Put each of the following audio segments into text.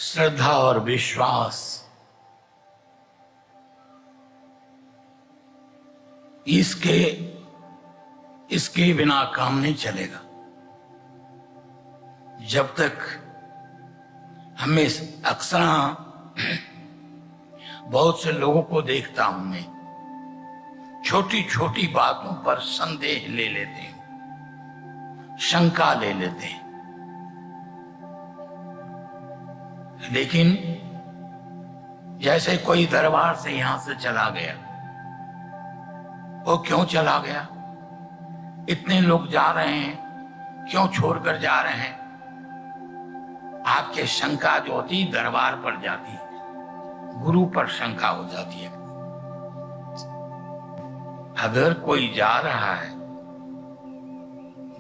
श्रद्धा और विश्वास इसके बिना काम नहीं चलेगा। जब तक हमें अक्सर बहुत से लोगों को देखता हूं मैं, छोटी छोटी बातों पर संदेह ले लेते हैं, शंका ले लेते हैं। लेकिन जैसे कोई दरबार से यहां से चला गया, वो क्यों चला गया? इतने लोग जा रहे हैं, क्यों छोड़कर जा रहे हैं? आपके शंका जो होती दरबार पर जाती, गुरु पर शंका हो जाती है। अगर कोई जा रहा है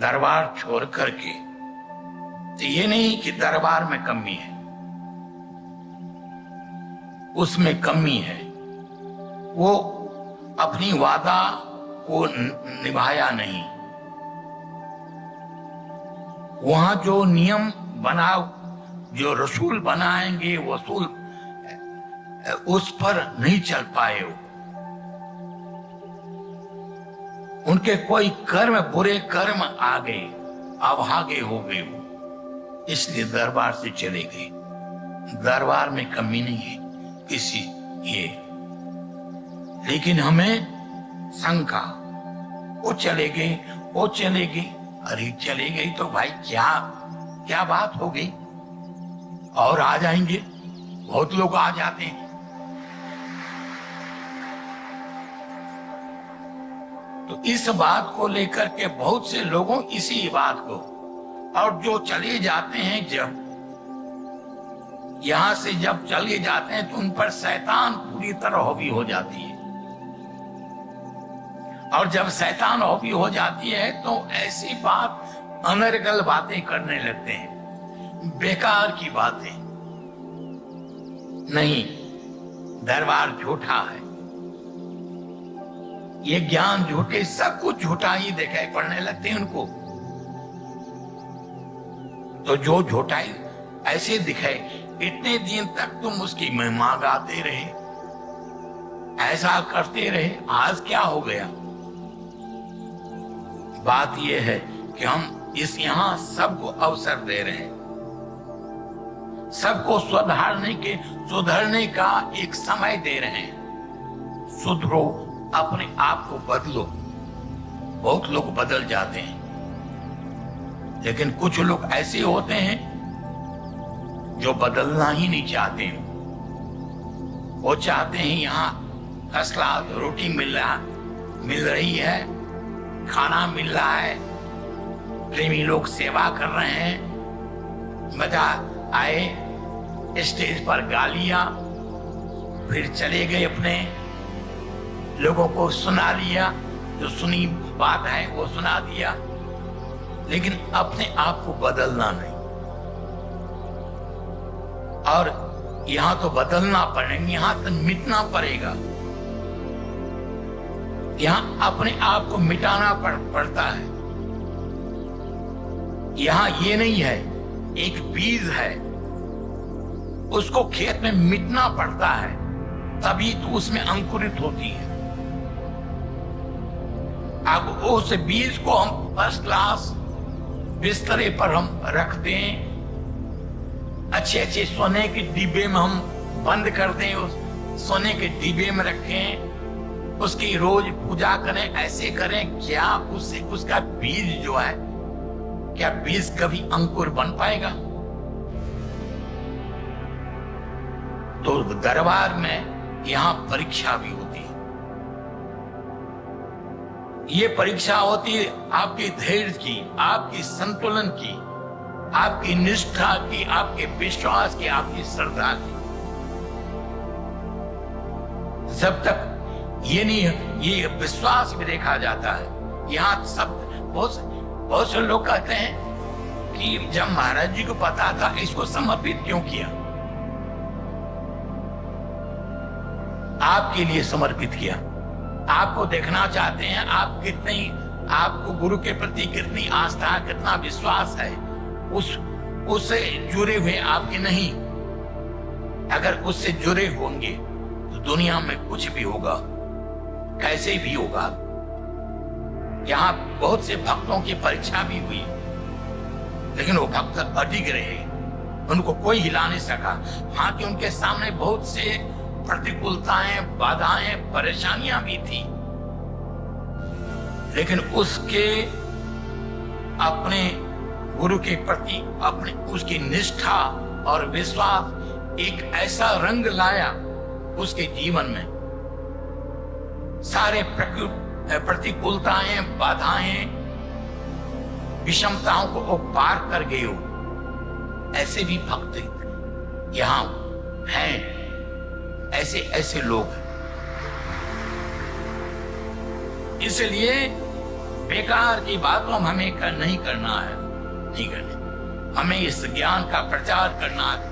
दरबार छोड़ करके, तो ये नहीं कि दरबार में कमी है, उसमें कमी है। वो अपनी वादा को निभाया नहीं। वहां जो नियम बना, जो रसूल बनाएंगे वसूल, उस पर नहीं चल पाए हो। उनके कोई कर्म, बुरे कर्म आ गए, अभागे हो गए वो, इसलिए दरबार से चले गए। दरबार में कमी नहीं है किसी ये, लेकिन हमें शंका, वो चले गए, वो चले गए। अरे चले गई तो भाई क्या क्या बात हो गई? और आ जाएंगे, बहुत लोग आ जाते हैं। तो इस बात को लेकर के बहुत से लोगों, इसी बात को, और जो चले जाते हैं, जब यहां से जब चले जाते हैं तो उन पर शैतान पूरी तरह हावी हो जाती है। और जब शैतान हावी हो जाती है तो ऐसी बात, अनर्गल बातें करने लगते हैं, बेकार की बातें। नहीं, दरबार झूठा है, ये ज्ञान झूठे, सब कुछ झूठा ही दिखाई पड़ने लगते हैं उनको। तो जो झूठाई ऐसे दिखाए, इतने दिन तक तुम उसकी महिमा गाते रहे, ऐसा करते रहे, आज क्या हो गया? बात यह है कि हम यहां सबको अवसर दे रहे हैं, सबको सुधरने का एक समय दे रहे हैं। सुधरो, अपने आप को बदलो। बहुत लोग बदल जाते हैं, लेकिन कुछ लोग ऐसे होते हैं जो बदलना ही नहीं चाहते हैं। वो चाहते हैं यहाँ फर्स्ट क्लास रोटी मिल रही है, खाना मिल रहा है, प्रेमी लोग सेवा कर रहे हैं, मजा आए, स्टेज पर गालियां, फिर चले गए, अपने लोगों को सुना लिया, जो सुनी बात है वो सुना दिया, लेकिन अपने आप को बदलना नहीं। और यहां तो बदलना पड़ेगा, यहां तो मिटना पड़ेगा, यहां अपने आप को मिटाना पड़ता है। यहां ये नहीं है, एक बीज है, उसको खेत में मिटना पड़ता है, तभी तो उसमें अंकुरित होती है। अब उस बीज को हम फर्स्ट क्लास बिस्तरे पर हम रख दें, अच्छे अच्छे सोने के डिब्बे में हम बंद कर दें, उस सोने के डिब्बे में रखें, उसकी रोज पूजा करें, ऐसे करें, क्या उससे उसका बीज जो है, क्या बीज कभी अंकुर बन पाएगा? तो दरबार में यहां परीक्षा भी होती है। ये परीक्षा होती है आपके धैर्य की, आपकी संतुलन की, आपकी निष्ठा की, आपके विश्वास की, आपकी श्रद्धा की। जब तक ये नहीं है, ये विश्वास भी देखा जाता है। यहाँ सब बहुत से लोग कहते हैं कि जब महाराज जी को पता था, इसको समर्पित क्यों किया? आपके लिए समर्पित किया। आपको देखना चाहते हैं आप कितनी, आपको गुरु के प्रति कितनी आस्था, कितना विश्वास है, उससे जुड़े हुए आपके नहीं। अगर उससे जुड़े होंगे तो दुनिया में कुछ भी होगा, कैसे भी होगा। यहाँ बहुत से भक्तों की परीक्षा भी हुई, लेकिन वो भक्त अडिग रहे, उनको कोई हिला नहीं सका। हाँ कि उनके सामने बहुत से प्रतिकूलताएं, बाधाएं, परेशानियां भी थी, लेकिन उसके अपने गुरु के प्रति अपने उसकी निष्ठा और विश्वास एक ऐसा रंग लाया उसके जीवन में। सारे प्रतिकूलताएं, बाधाएं, विषमताओं को वो पार कर गए हो। ऐसे भी भक्त यहाँ हैं, ऐसे ऐसे लोग हैं। इसलिए बेकार की बातों में हमें नहीं करना है, नहीं करना। हमें इस ज्ञान का प्रचार करना है।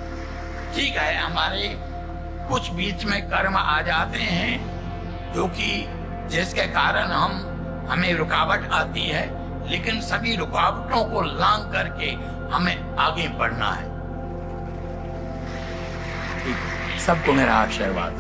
ठीक है, हमारे कुछ बीच में कर्म आ जाते हैं जो कि जिसके कारण हमें रुकावट आती है, लेकिन सभी रुकावटों को लांघ करके हमें आगे बढ़ना है। ठीक है, सबको मेरा आशीर्वाद।